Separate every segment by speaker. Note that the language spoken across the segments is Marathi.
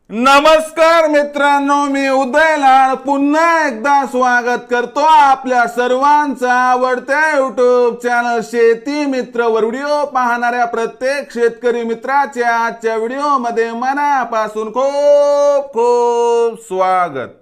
Speaker 1: नमस्कार मित्रांनो, मी उदय लाड पुन्हा एकदा स्वागत करतो आपल्या सर्वांचा आवडत्या YouTube चॅनल शेती मित्र वर व्हिडिओ पाहणाऱ्या प्रत्येक शेतकरी मित्राच्या आजच्या व्हिडिओमध्ये मनापासून खूप खूप स्वागत।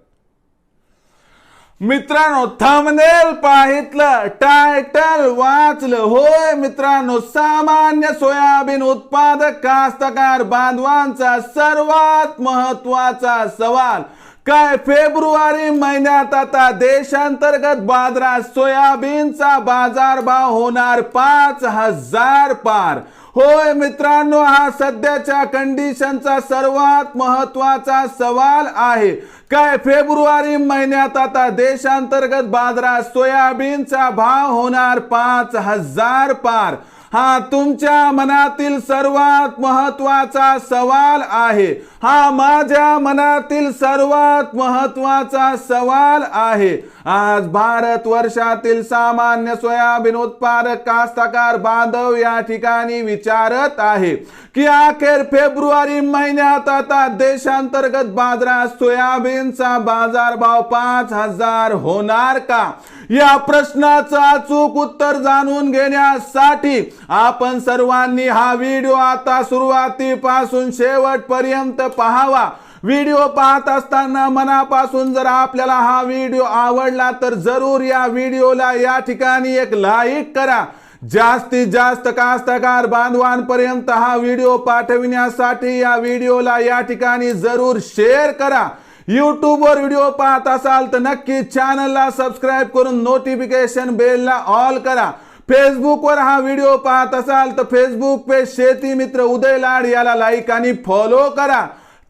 Speaker 1: मित्रांनो, थंबनेल पाहितलं, टायटल वाचलं, होय मित्रांनो, सामान्य सोयाबीन उत्पादक कास्तकार बांधवांचा सर्वात महत्त्वाचा सवाल काय फेब्रुवारी महिन्यात आता देशांतर्गत बाजारात सोयाबीनचा बाजारभाव होणार 5,000 पार। होय मित्रांनो, हा सध्याच्या कंडिशनचा सर्वात महत्त्वाचा सवाल आहे। काय फेब्रुवारी महिन्यात आता देशांतर्गत बाजारात सोयाबीनचा भाव होणार 5,000 पार। हा तुमच्या मनातील सर्वात महत्त्वाचा सवाल आहे। हा माझ्या मनातील सर्वात महत्त्वाचा सवाल आहे। आज भारत वर्षातील सामान्य सोयाबीन उत्पादक कास्तकार बांधव या ठिकाणी विचारत आहे की अखेर फेब्रुवारी महिन्यात आता देशांतर्गत बाजारात सोयाबीनचा बाजारभाव 5,000 होणार का? या प्रश्नाचं अचूक उत्तर जाणून घेण्यासाठी आपण सर्वांनी हा व्हिडिओ आता सुरुवातीपासून शेवटपर्यंत पाहावा। व्हिडिओ पाहत असताना मनापासून जर आपल्याला हा व्हिडिओ आवडला तर जरूर या व्हिडिओला या ठिकाणी एक लाईक करा। जास्तीत जास्त कास्तकार बांधवांपर्यंत हा व्हिडिओ पाठविण्यासाठी या व्हिडिओला या ठिकाणी जरूर शेअर करा। YouTube वर व्हिडिओ पाहत असाल तर नक्की चॅनलला सबस्क्राइब करून नोटिफिकेशन बेलला ऑल करा। फेसबुक वर हा व्हिडिओ पाहत असाल तर फेसबुक पेज शेती मित्र उदय लाड याला लाईक आणि फॉलो करा।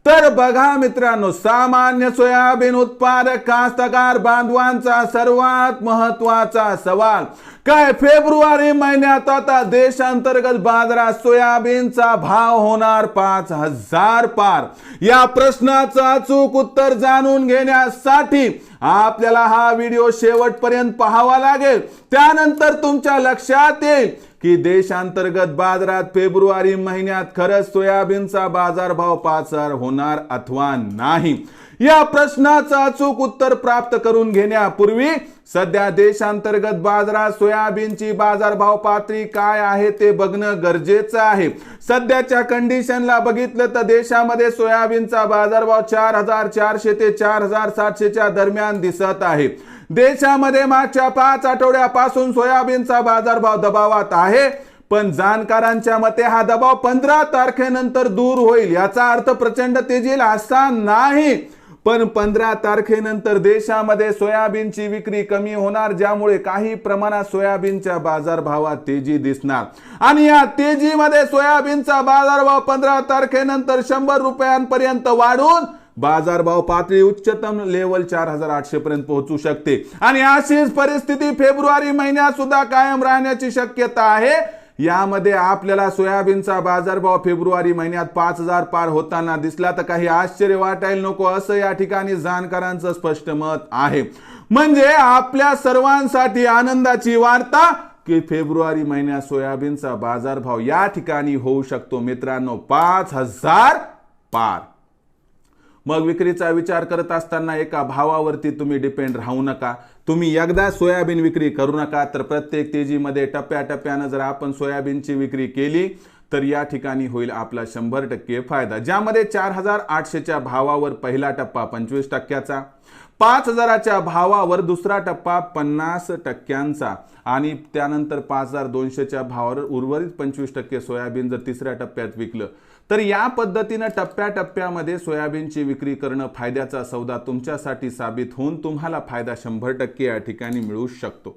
Speaker 1: तर बघा मित्रांनो, सामान्य सोयाबीन उत्पादक कास्तकार बांधवांचा सर्वात महत्त्वाचा सवाल काय फेब्रुवारी महिन्यात आता देशांतर्गत बाजारात सोयाबीनचा भाव होणार 5,000 पार। या प्रश्नाचं अचूक उत्तर जाणून घेण्यासाठी आपल्याला हा व्हिडिओ शेवटपर्यंत पाहावा लागेल। त्यानंतर तुमच्या लक्षात येईल की देशांतर्गत बाजारात फेब्रुवारी महिन्यात खरंच सोयाबीनचा बाजारभाव 5,000 होणार अथवा नाही। या प्रश्नाचं अचूक उत्तर प्राप्त करून घेण्यापूर्वी सध्या देशांतर्गत बाजारात सोयाबीनची बाजारभाव पातळी काय आहे ते बघणं गरजेचं आहे। सध्याच्या कंडिशनला बघितलं तर देशामध्ये सोयाबीनचा बाजारभाव 4,400 ते 4,700 च्या दरम्यान दिसत आहे। देशामध्ये मागच्या 5 आठवड्यापासून सोयाबीनचा बाजारभाव दबावात आहे, पण जाणकारांच्या मते हा दबाव 15 तारखेनंतर दूर होईल। याचा अर्थ प्रचंड तेजी येईल असा नाही, पण 15 तारखेनंतर देशामध्ये सोयाबीनची विक्री कमी होणार, ज्यामुळे काही प्रमाणात सोयाबीनच्या बाजारभावात तेजी दिसणार आणि या तेजीमध्ये सोयाबीनचा बाजारभाव 15 तारखेनंतर 100 रुपयांपर्यंत वाढून बाजारभाव पातळी उच्चतम लेवल 4,800 पर्यंत पोहोचू शकते आणि अशीच परिस्थिती फेब्रुवारी महिन्यात सुद्धा कायम राहण्याची शक्यता आहे। यामध्ये आपल्याला सोयाबीनचा बाजारभाव फेब्रुवारी महिन्यात 5,000 पार होताना दिसला तर काही आश्चर्य वाटायला नको, असं या ठिकाणी जाणकारांचं स्पष्ट मत आहे। म्हणजे आपल्या सर्वांसाठी आनंदाची वार्ता की फेब्रुवारी महिन्यात सोयाबीनचा बाजारभाव या ठिकाणी होऊ शकतो मित्रांनो 5,000 पार। मग विक्रीचा विचार करत असताना एका भावावरती तुम्ही डिपेंड राहू नका। तुम्ही एकदा सोयाबीन विक्री करू नका, तर प्रत्येक तेजीमध्ये टप्प्याटप्प्याने जर आपण सोयाबीनची विक्री केली तर या ठिकाणी होईल आपला 100% फायदा। ज्यामध्ये 4,800 च्या भावावर पहिला टप्पा 25%चा, 5,000 च्या भावावर दुसरा टप्पा 50%चा आणि त्यानंतर 5,200 च्या भावावर उर्वरित 25% सोयाबीन जर तिसऱ्या टप्प्यात विकलं तर या पद्धतीने टप्प्याटप्प्यामध्ये सोयाबीनची विक्री करणं फायद्याचा सौदा तुमच्यासाठी साबित होऊन तुम्हाला फायदा 100% या ठिकाणी मिळू शकतो।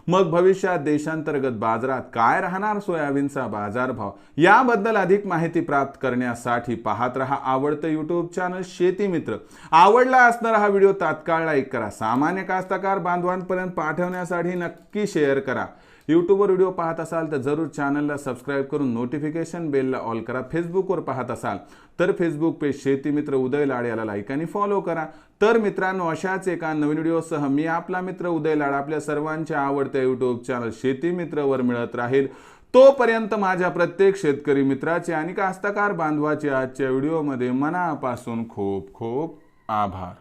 Speaker 1: मग भविष्यात देशांतर्गत बाजारात काय राहणार सोयाबीनचा बाजारभाव याबद्दल अधिक माहिती प्राप्त करण्यासाठी पाहत रहा आवडतं YouTube चॅनल शेती मित्र। आवडला असणारा हा व्हिडिओ तात्काळ लाईक करा। सामान्य कास्तकार बांधवांपर्यंत पाठवण्यासाठी नक्की शेअर करा। YouTube वर व्हिडिओ पाहत असाल तर जरूर चॅनलला सबस्क्राइब करून नोटिफिकेशन बेलला ऑल करा। फेसबुक वर पाहत असाल तर फेसबुक पेज शेती मित्र उदय लाड याला लाईक आणि फॉलो करा। तर मित्रांनो, अशाच एका नवीन व्हिडिओसह मी आपला मित्र उदय लाड आपल्या सर्वांच्या आवडत्या YouTube चॅनल शेती मित्र वर मिळत राहील। तोपर्यंत माझ्या प्रत्येक शेतकरी मित्राचे आणि कास्तकार बांधवाचे आजच्या व्हिडिओमध्ये मनापासून खूप खूप आभार.